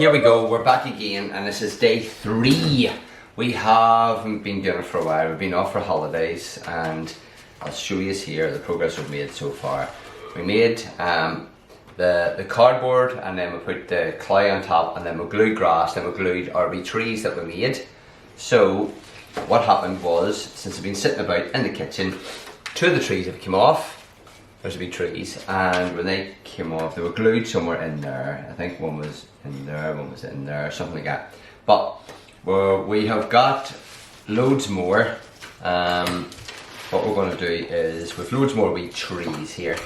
Here we go, we're back again, and this is day 3. We haven't been doing it for a while. We've been off for holidays, and I'll show you here the progress we've made so far. We made the cardboard, and then we put the clay on top, and then we glued grass, then we glued our wee trees that we made. So what happened was, since I've been sitting about in the kitchen, 2 of the trees have come off. There's wee trees, and when they came off, they were glued somewhere in there. I think one was in there, one was in there, something like that. But we have got loads more. What we're going to do is, with loads more wee trees here,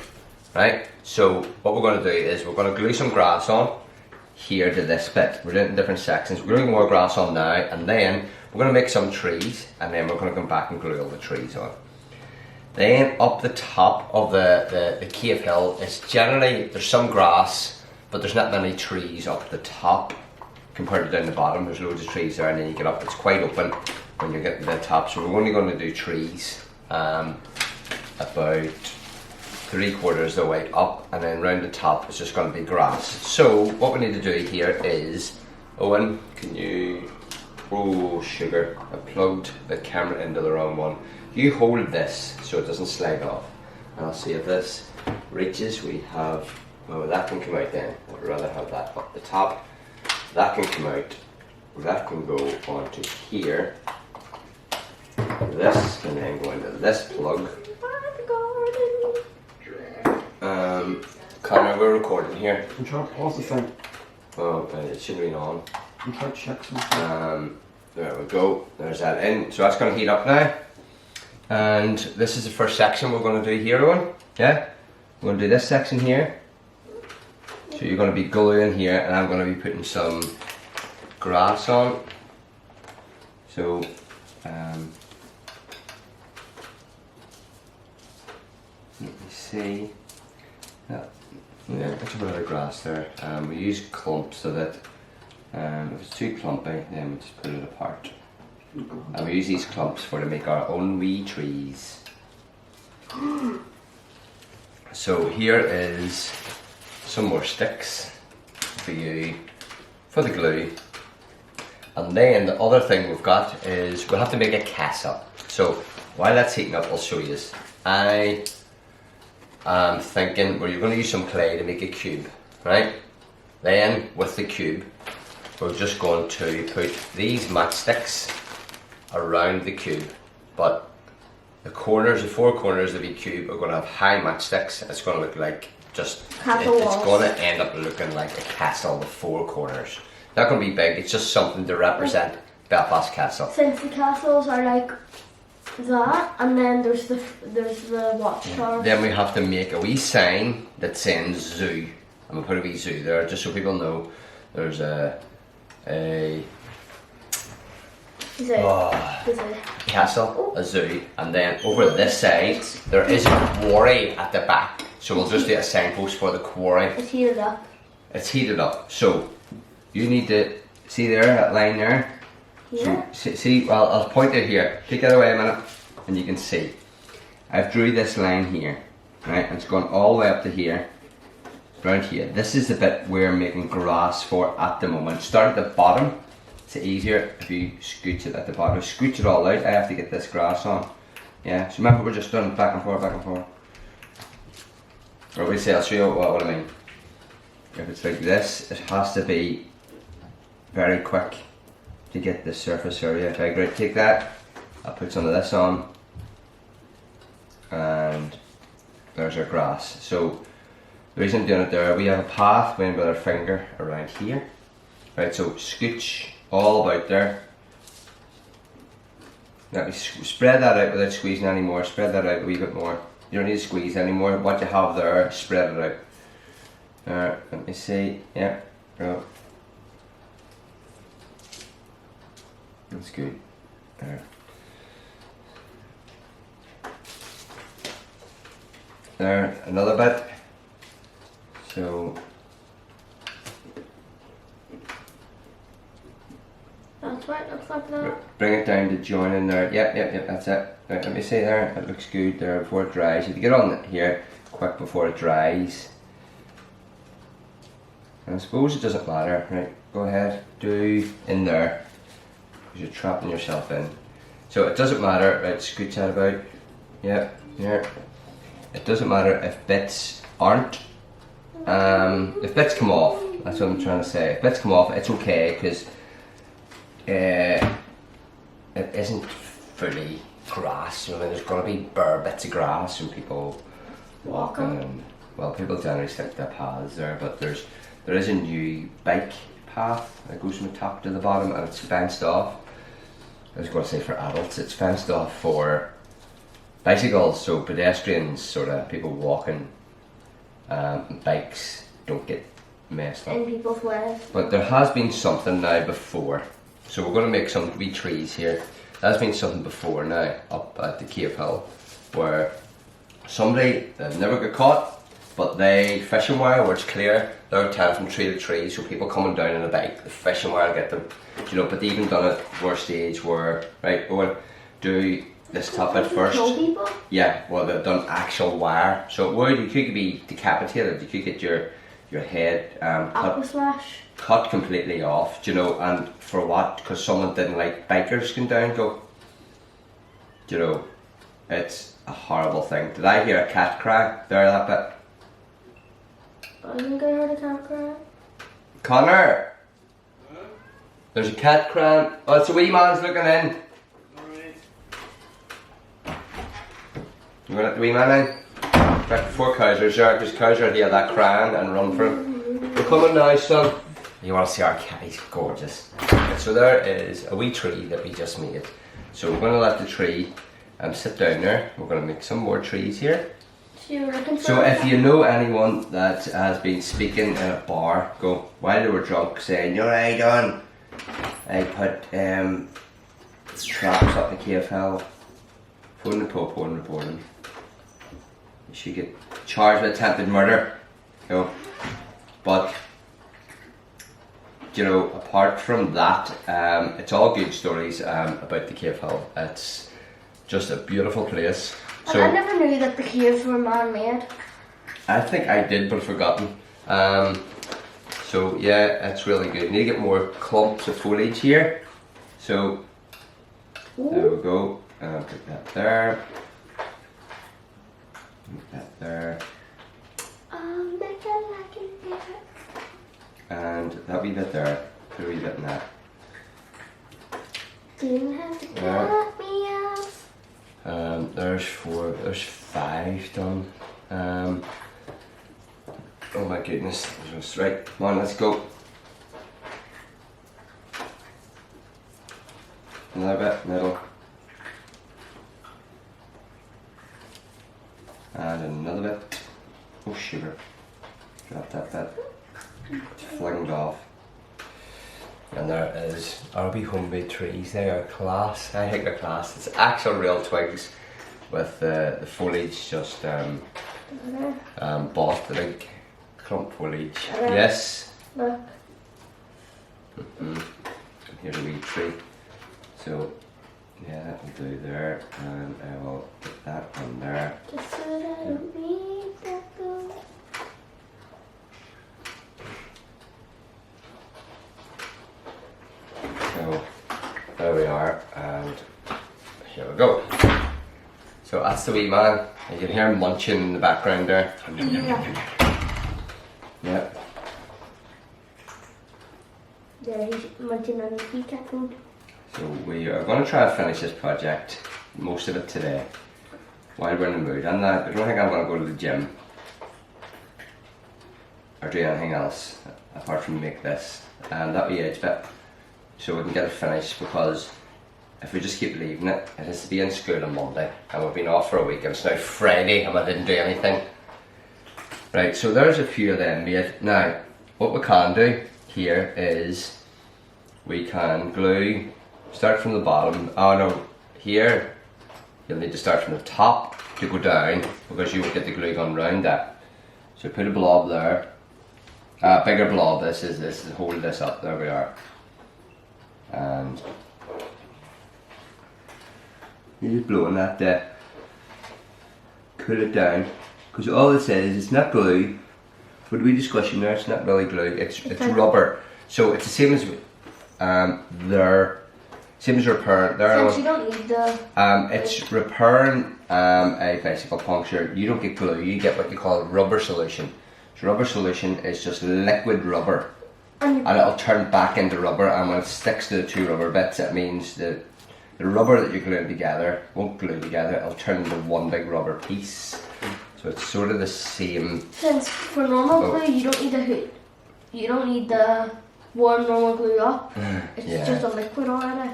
right? So what we're going to do is, we're going to glue some grass on here to this bit. We're doing it in different sections. We're gluing more grass on now, and then we're going to make some trees, and then we're going to come back and glue all the trees on. Then up the top of the cave hill is generally, there's some grass, but there's not many trees up the top compared to down the bottom. There's loads of trees there, and then you get up, it's quite open when you get to the top. So we're only going to do trees about 3/4 of the way up, and then round the top it's just going to be grass. So what we need to do here is, Owen, can you, oh sugar, I plugged the camera into the wrong one. You hold this so it doesn't slide off, and I'll see if this reaches. We have, oh, that can come out then. I'd rather have that up the top. That can come out, that can go onto here. This can then go into this plug. Connor, we're recording here. I'm trying to pause the thing. Oh, it shouldn't be on. I'm trying to check something. There we go, there's that in. So that's going to heat up now. And this is the first section we're going to do here, Owen. Yeah? We're going to do this section here. So you're going to be gluing here, and I'm going to be putting some grass on. So, let me see. Yeah, that's a bit of grass there. We use clumps so that if it's too clumpy, then we just put it apart. And we use these clumps to make our own wee trees. So here is some more sticks for you, for the glue. And then the other thing we've got is, we'll have to make a castle. So while that's heating up, I'll show you this. I am thinking, well, you're going to use some clay to make a cube, right? Then with the cube, we're just going to put these matchsticks around the cube, but the corners, the 4 corners of the cube are going to have high matchsticks. It's going to look like just, it's going to end up looking like a castle with 4 corners. Not going to be big, it's just something to represent Belfast Castle. Since the castles are like that, and then there's the watchtower. Then we have to make a wee sign that says zoo. I'm going to put a wee zoo there just so people know there's a castle, a zoo, and then over this side there is a quarry at the back. So we'll just do a signpost for the quarry. It's heated up. It's heated up. So you need to see there, that line there. Yeah. So see, well, I'll point it here. Take that away a minute, and you can see. I've drew this line here, right? And it's gone all the way up to here, around here. This is the bit we're making grass for at the moment. Start at the bottom. It's easier if you scooch it at the bottom. Scooch it all out. I have to get this grass on. Yeah, so remember we're just doing back and forth, back and forth. Or we say, I'll show you what I mean. If it's like this, it has to be very quick to get the surface area. Okay, great, take that. I'll put some of this on. And there's our grass. So the reason I'm doing it there, we have a path going with our finger around here. Right, so scooch all about there. Let me spread that out without squeezing anymore. Spread that out a wee bit more. You don't need to squeeze anymore. What you have there, spread it out. There, let me see. Yeah, go. That's good. There. There, another bit. So That's right, looks like that. bring it down to join in there. Yep, that's it. Right, let me see there. It looks good there before it dries. You have to get on here quick before it dries. And I suppose it doesn't matter, right? Go ahead, do in there, because you're trapping yourself in. So it doesn't matter, right? Scooch that about. Yeah, yeah. It doesn't matter if bits aren't, if bits come off, that's what I'm trying to say. If bits come off, it's okay, because it isn't fully grass. You know, there's going to be bare bits of grass and people walking, and well, people generally stick to their paths there, but there is a new bike path that goes from the top to the bottom, and it's fenced off. I was going to say for adults, it's fenced off for bicycles, so pedestrians, sort of people walking, bikes don't get messed up. In people's ways. But there has been something now before, so we're going to make some wee trees here. There's been something before now up at the Cave Hill where somebody, they've never got caught, but they fishing wire where it's clear, they're telling from tree to tree, so people coming down on a bike, the fishing wire get them, you know. But they even done it where stage where, right, Owen, do this top bit first. Kill people? Yeah, well, they've done actual wire, so where you could be decapitated, you could get your head cut completely off, do you know. And for what? Because someone didn't like bikers going down, go, do you know, it's a horrible thing. Did I hear a cat cry there, that bit? I think I heard a cat cry. Connor! There's a cat crying. Oh, it's a wee man's looking in. You want to let the wee man in? Right before Kaiser's there, because Kaiser hear that crying and run for him. We're coming now, son. You want to see our cat? He's gorgeous. So there is a wee tree that we just made. So we're going to let the tree sit down there. We're going to make some more trees here. So if you know anyone that has been speaking in a bar, go, while they were drunk, saying, "You're right on, I put traps up the Cave Hill," phone the Popo and report him. You should get charged with attempted murder. You know. But, you know, apart from that, it's all good stories about the Cave Hill. It's just a beautiful place. So, I never knew that the caves were man-made. I think I did, but forgotten. So yeah, it's really good. Need to get more clumps of foliage here. So there we go. Put that there. Put that there. And that wee bit there. Put a wee bit in that. Didn't have to cut me off. There's 4, there's 5 done. Oh my goodness, right, come on, let's go. Another bit, middle. And another bit. Oh sugar. Drop that bit. Flinged off. And there is our wee homemade trees. They are class. I think they're class. It's actual real twigs with the foliage just bought, the big clump foliage. Yes. Look. Here's a wee tree. So yeah, we'll do there, and I will put that on there. Just so that I don't need that though. So there we are, and here we go. So that's the wee man. You can hear him munching in the background there. Yeah. There, he's munching on his wee cat food. So we are going to try to finish this project, most of it today, while we're in the mood. And I don't think I'm going to go to the gym or do anything else apart from make this and that wee edge bit, so we can get it finished, because if we just keep leaving it, it has to be in school on Monday, and we've been off for a week, and it's now Friday and I didn't do anything. Right, so there's a few of them made. Now, what we can do here is we can glue, start from the bottom. Oh no, here you'll need to start from the top to go down, because you won't get the glue gun round that. So put a blob there, a bigger blob. This is hold this up. There we are. And you're just blowing that there, cool it down, because all it says is it's not glue, What are we discussing there? It's not really glue. It's like- rubber. So it's the same as their same as repairing. Since you don't need the. It's repairing a bicycle puncture. You don't get glue. You get what you call rubber solution. So rubber solution is just liquid rubber, And and it'll turn back into rubber. And when it sticks to the two rubber bits, it means that the rubber that you're gluing together won't glue together. It'll turn into one big rubber piece. So it's sort of the same. since for normal Oh. glue, you don't need the hood. You don't need the warm normal glue up. It's Yeah. just a liquid already.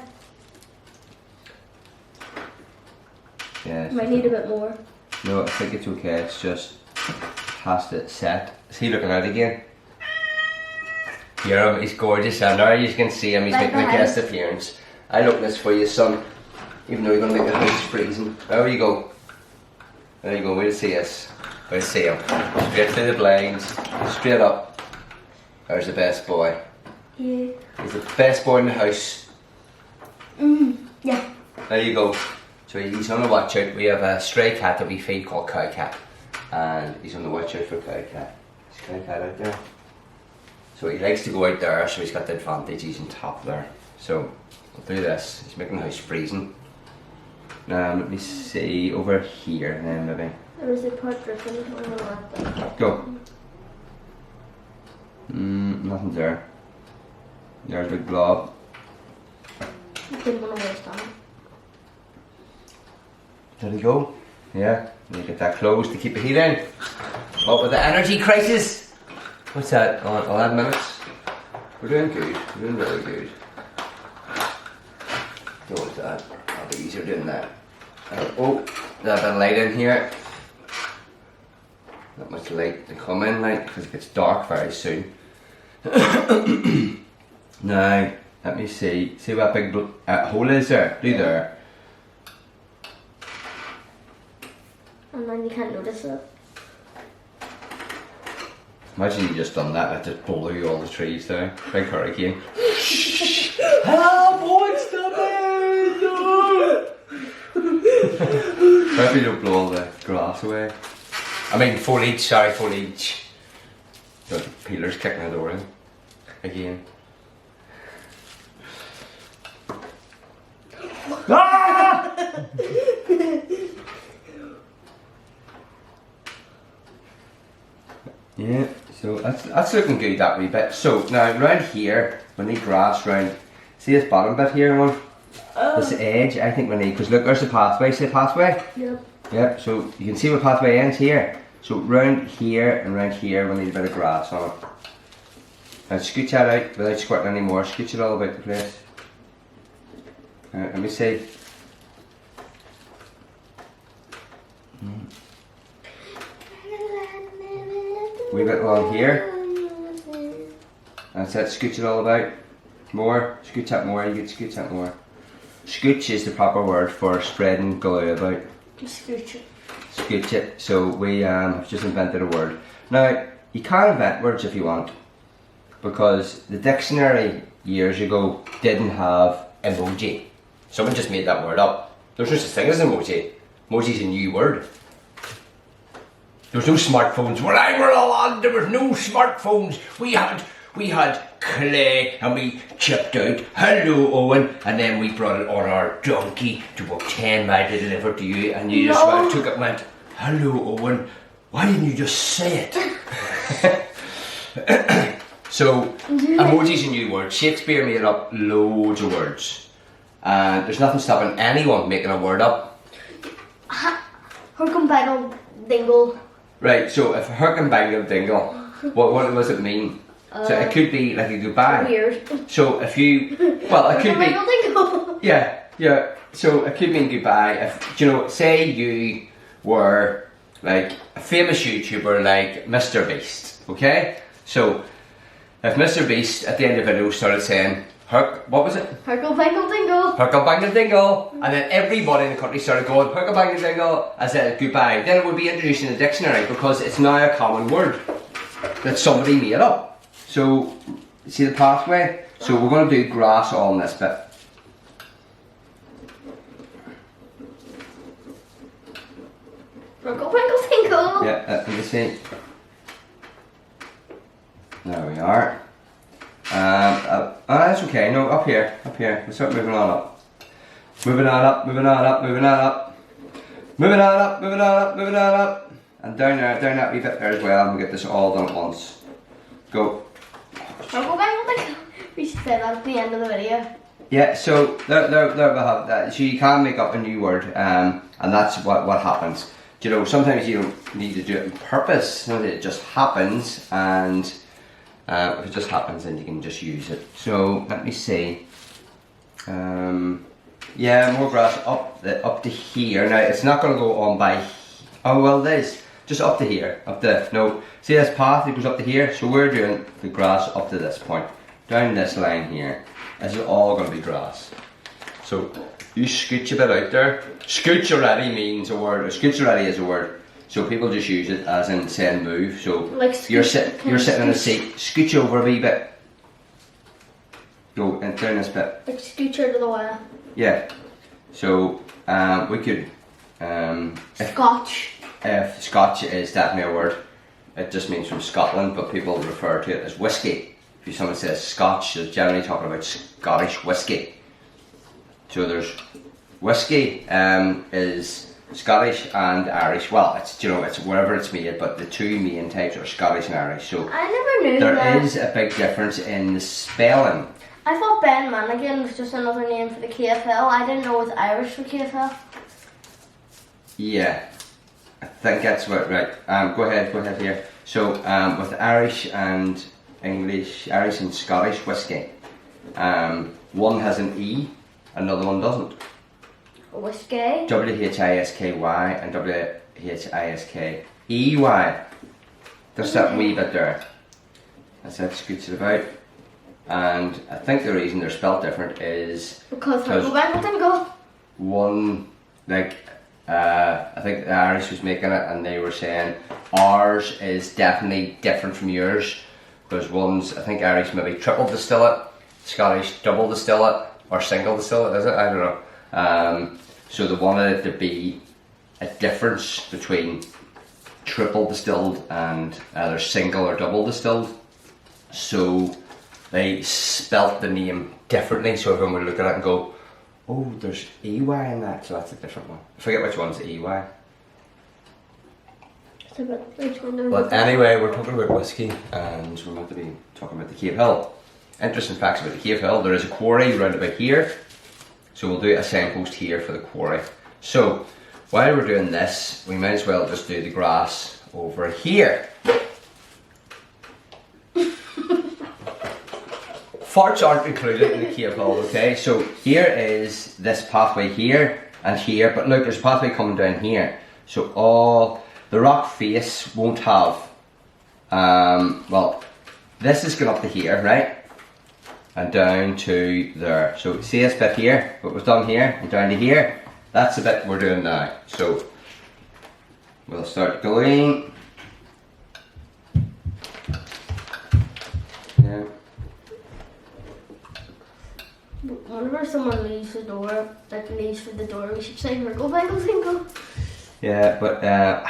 Yeah. You might need a bit more. No, I think it's okay. It's just past it set. Is he looking out again? Hear him, he's gorgeous, and now you can see him, he's Right making a behind. guest appearance. I'll open this for you, son. Even though you're going to make the house freezing. There you go. There you go, we'll see us. We'll see him. Straight through the blinds, straight up. There's the best boy. Yeah. He's the best boy in the house. Yeah. There you go. So he's on the watch out. We have a stray cat that we feed called Cow Cat. And he's on the watch out for Cow Cat. Is Cow Cat out there? So he likes to go out there, so he's got the advantage, he's on top there. So we'll do this. He's making the house freezing. Let me see over here and then maybe. There was a part dripping on the left. Go. Nothing's there. There's a big blob. Didn't want to waste time. There you go. Yeah, you get that closed to keep the heat in. What with the energy crisis? What's that? 11 minutes? We're doing good. We're doing really good. Don't want that. I'll be easier doing that. Oh, there's a bit of light in here. Not much light to come in, like, because it gets dark very soon. Now, let me see. See what big hole is there? Do there. And then you can't notice it. Imagine you just done that, that just blew all the trees down. Big hurricane. Help! Boy, stop it! No! Hope you don't blow all the grass away. I mean foliage, sorry, foliage. The peeler's kicking the door in. Again. Ah! Yeah, so that's looking good, that wee bit. So now round here, we need grass round. See this bottom bit here, one? This edge, I think we need, because look, there's the pathway. See the pathway? Yep. Yep, so you can see where the pathway ends here. So round here and round here, we need a bit of grass on it. Now scooch that out without squirting any more. Scooch it all about the place. Let me see. Wee bit along here. That's it, scooch it all about. More, scooch that more, you can scooch that more. Scooch is the proper word for spreading glue about. Just scooch it. Scooch it. So we have just invented a word. Now, you can invent words if you want, because the dictionary years ago didn't have emoji. Someone just made that word up. There's no such thing as emoji. Emoji's a new word. There was no smartphones. When I were a lad, there was no smartphones. We had clay and we chipped out, hello Owen, and then we brought it on our donkey to walk 10 miles to deliver to you, and you just No. took it and went, hello Owen, why didn't you just say it? So, emoji's a new word. Shakespeare made up loads of words. And there's nothing stopping anyone making a word up. Hook Bangle Dingle. Right, so if Herkin Bangle Dingle, what does it mean? So it could be like a goodbye. Weird. So if you, well, it could Bangle be, Dingle. yeah. So it could mean goodbye. If you know, say you were like a famous YouTuber like Mr. Beast, okay? So if Mr. Beast at the end of the video started saying, what was it? Hook Bangle Dingle. Herkle Bangle Dingle, and then everybody in the country started going Herkle Bangle Dingle as a goodbye. Then it would be introduced in the dictionary because it's now a common word that somebody made up. So, see the pathway? So we're going to do grass on this bit. Hook Bangle Dingle. Yeah, let me see. There we are. Oh, that's okay. No, up here. We'll start moving on up. Moving on up. Moving on up. Moving on up. Moving on up. Moving on up. Moving on up. And down there, down that wee bit there as well. And we'll get this all done at once. Go. I'll go back. We should say that at the end of the video. Yeah, so there we have that. So you can make up a new word, and that's what happens. You know, sometimes you don't need to do it on purpose. Sometimes it just happens, and if it just happens, then you can just use it. So let me see. Yeah, more grass up to here. Now it's not going to go on by. Oh well, it is just up to here. No. See this path? It goes up to here. So we're doing the grass up to this point, down this line here. This is all going to be grass. So you scooch a bit out there. Scooch already means a word. Or scooch already is a word. So people just use it as in saying move. So Like you're scooch- sitting in a seat. Scooch over a wee bit. Go and down this bit. Like scoocher to the way. Yeah. So we could. Scotch. If Scotch is definitely a word, it just means from Scotland, but people refer to it as whiskey. If someone says Scotch, they're generally talking about Scottish whiskey. So there's whiskey is Scottish and Irish. Well, it's it's wherever it's made, but the two main types are Scottish and Irish. So I never knew there that. is a big difference in the spelling. I thought Ben Manigan was just another name for the KFL. I didn't know it was Irish for KFL. Yeah, I think that's right. Go ahead here. So with Irish and English, Irish and Scottish whiskey, one has an E, another one doesn't. Whiskey. W-H-I-S-K-Y and W-H-I-S-K-E-Y. There's that wee bit there. That's it, scoots it about. And I think the reason they're spelled different is Because I didn't go. one, like, I think the Irish was making it and they were saying ours is definitely different from yours. Because one's, I think Irish maybe triple distill it, Scottish double distill it, or single distill it, is it? I don't know. So they wanted it to be a difference between triple distilled and either single or double distilled. So they spelt the name differently, so everyone would look at it and go, oh, there's EY in that, so that's a different one. I forget which one's EY. But anyway, we're talking about whiskey, and we're going to be talking about the Cave Hill. Interesting facts about the Cave Hill. There is a quarry round about here, so we'll do a signpost here for the quarry. So while we're doing this, we might as well just do the grass over here. Farts aren't included in the Cave Hill, okay? So here is this pathway here and here, but look, there's a pathway coming down here. So all the rock face won't have, well, this is going up to here, right? And down to there. So see this bit here, what was done here, and down to here? That's the bit we're doing now. So we'll start going. Yeah. Whenever someone leaves the door, like leaves for the door, we should say, "Go, Finkel." Yeah, but there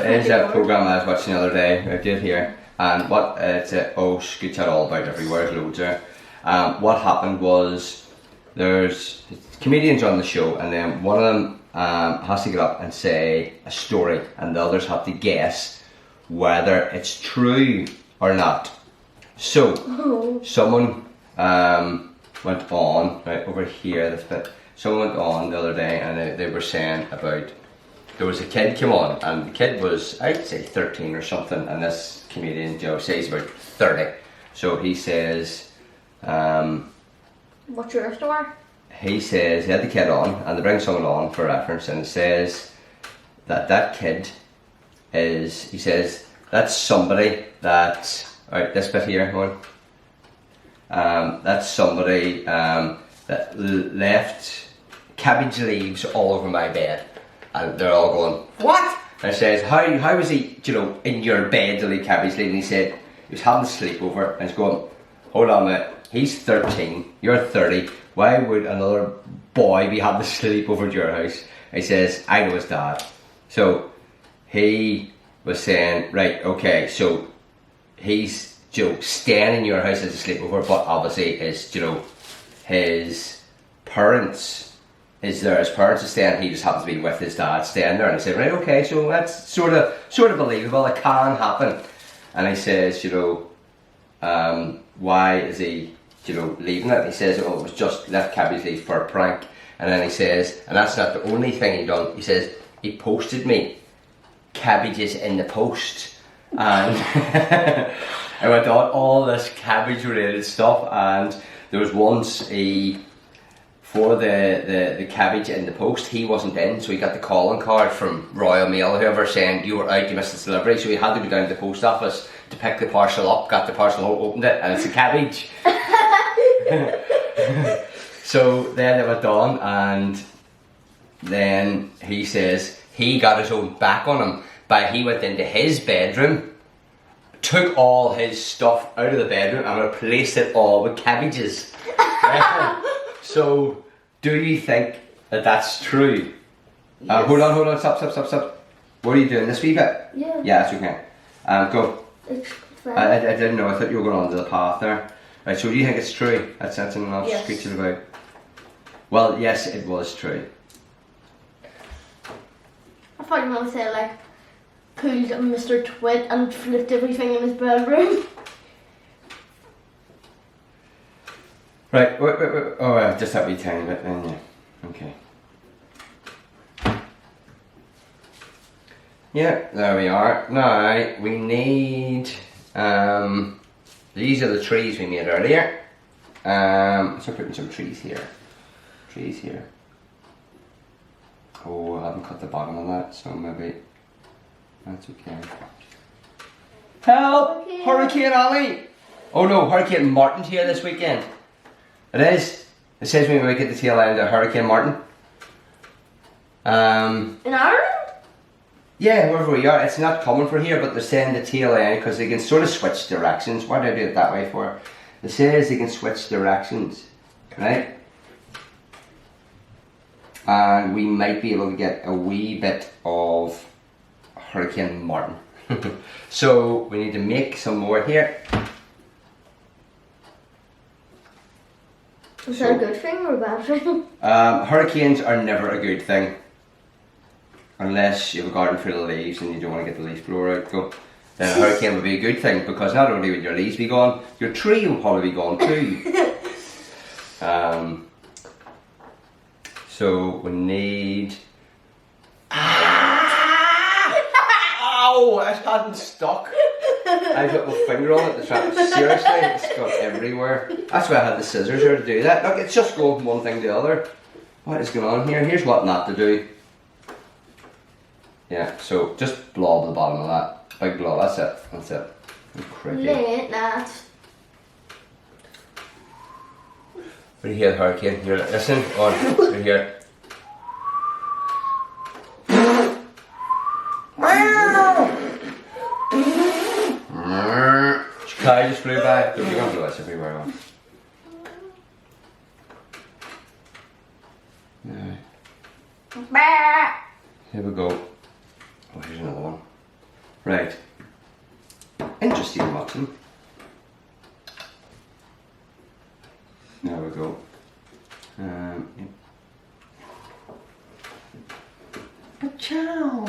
is a program I was watching the other day. I did here, and what it's scooch out all about everywhere. There's loads there. What happened was there's comedians on the show, and then one of them has to get up and say a story, and the others have to guess whether it's true or not. So someone went on right over here. This bit. Someone went on the other day, and they were saying about there was a kid came on, and the kid was, I'd say 13 or something, and this comedian Joe says about 30. So he says, What's your story? he says he had the kid on, and they bring someone on for reference, and it says that kid is, he says, that's somebody that, alright, this bit here, one. That's somebody that left cabbage leaves all over my bed, and they're all going, what? And it says, how was he, in your bed to leave cabbage leaves? And he said he was having a sleepover, and he's going, hold on a minute, he's 13, you're 30, why would another boy be having a sleepover at your house? He says, I know his dad. So he was saying, right, okay, so he's, staying in your house as a sleepover, but obviously is, his parents is there. His parents are staying. He just happens to be with his dad staying there. And I said, right, okay, so that's sort of believable. It can happen. And he says, why is he, leaving it? He says, oh, it was just left cabbage leaf for a prank. And then he says, and that's not the only thing he done. He says he posted me cabbages in the post, and I went on all this cabbage related stuff. And there was once for the cabbage in the post, he wasn't in, so he got the calling card from Royal Mail or whoever saying you were out, you missed the delivery, so he had to go down to the post office to pick the parcel up, got the parcel home, opened it, and it's a cabbage. So then they went on, and then he says he got his own back on him by he went into his bedroom, took all his stuff out of the bedroom and replaced it all with cabbages. So, do you think that that's true? Yes. Hold on, stop. What are you doing, this wee bit? Yeah. Yeah, that's okay. Go. It's fine. I didn't know, I thought you were going onto the path there. Right, so do you think it's true? That's enough Yes. screeching about. Well, yes, it was true. I thought you might say like pulled Mr. Twit and flipped everything in his bedroom. Right, wait. Oh, just that wee tiny bit then, yeah. Okay. Yeah, there we are. Now, we need, these are the trees we made earlier. So putting some trees here. Oh, I haven't cut the bottom of that, so maybe that's okay. Help! Hurricane Ali! Oh no, Hurricane Martin's here this weekend. It is. It says we might get the tail end of Hurricane Martin. In Ireland? Yeah, wherever we are. It's not coming for here, but they're saying the tail end because they can sort of switch directions. Why did I do it that way for? It says they can switch directions, right? And we might be able to get a wee bit of Hurricane Martin. So we need to make some more here. Is that a good thing or a bad thing? Hurricanes are never a good thing. Unless you have a garden full of leaves and you don't want to get the leaf blower out. Then a hurricane would be a good thing because not only would your leaves be gone, your tree will probably be gone too. So we need... Ow! It hadn't stuck. I got my finger on it to try. Seriously, it's gone everywhere. That's why I had the scissors here to do that. Look, it's just going from one thing to the other. What is going on here? Here's what not to do. Yeah, so just blob the bottom of that. Big blob, that's it. Cricket. Late night. What do you hear, the hurricane? Here, listen, on, right here. Sky just flew by. You're going to do this everywhere else. Right. Here we go. Oh, here's another one. Right. Interesting mutton. There we go. Yep. Ciao.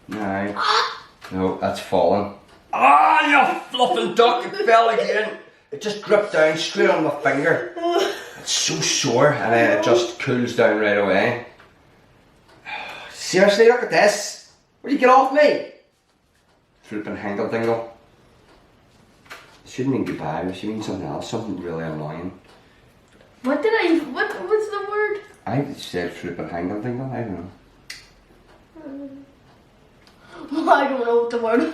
No. No, that's fallen. Ah, you fluffing duck! It fell again. It just dripped down straight on my finger. It's so sore, and then it just cools down right away. Seriously, look at this. Will you get off me? Flipping Hangle Dingle. It shouldn't mean goodbye, it should mean something else, something really annoying. What's the word? I said flipping Hangle Dingle, I don't know. I don't know what the word was.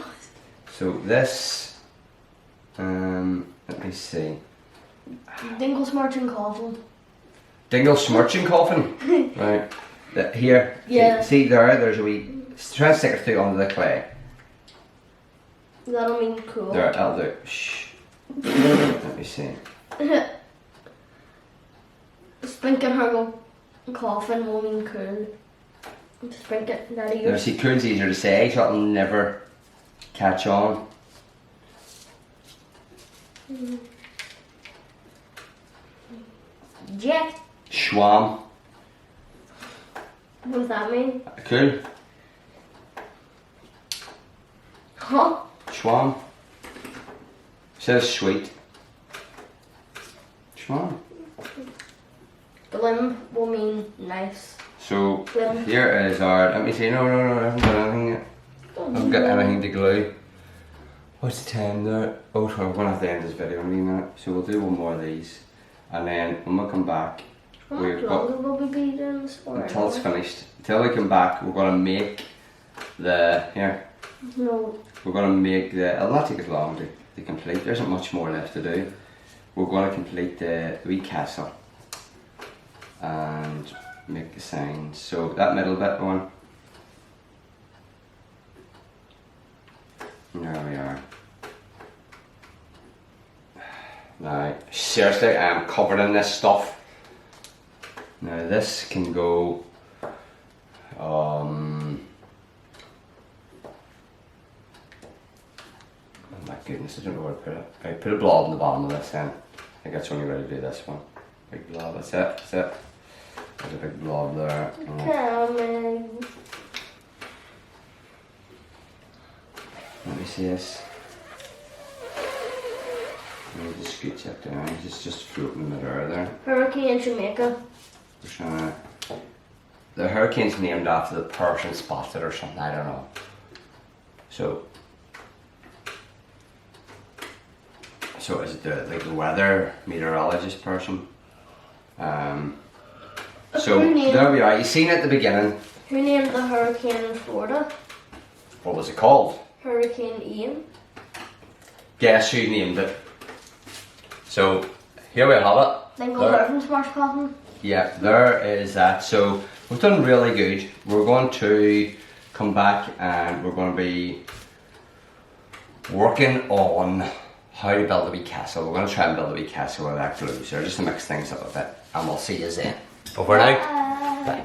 So this, let me see. Dingle's marching coffin. Dingle smirching coffin. Right. Here. Yeah. See there's a wee. Try and stick it through onto the clay. That'll mean cool. There, that'll do. Shh. Let me see. Spinking her coffin will mean cool. Spink it, there you There, go. see, cool's easier to say, so it'll never catch on. Jet. Schwam. What does that mean? Cool. Huh? Schwam. Says sweet. Schwam. Glim will mean nice. So Glim. here is our. Let me see. No, I haven't got anything yet. I haven't got anything to glue. What's the time there? Oh, sorry, we're gonna have to end this video in a wee minute. So we'll do one more of these, and then when we come back, How much longer will we be doing this for? until it's finished. Until we come back, we're gonna make the here. No. We're gonna make the. It'll not take as long to complete. There isn't much more left to do. We're gonna complete the wee castle and make the signs. So that middle bit one. There we are. Now, seriously, I am covered in this stuff. Now this can go. Oh my goodness, I don't know where to put it. I put a blob on the bottom of this then. I think that's the only way to do this one. Big blob, that's it. There's a big blob there. Coming. Let me see this. Let me just scooch it down. Just floating in the air there. Hurricane Jamaica. Just trying to. The hurricane's named after the person spotted or something. I don't know. So is it the weather meteorologist person? So Who named- there we are. You seen it at the beginning. Who named the hurricane in Florida? What was it called? Hurricane Ian. Guess who named it? So here we have it. Then go There- there from Smash Cotton. Yeah, there is that. So we've done really good. We're going to come back and we're going to be working on how to build a wee castle. We're going to try and build a wee castle with that glue, so just to mix things up a bit. And we'll see you then. Over now. Bye. Bye.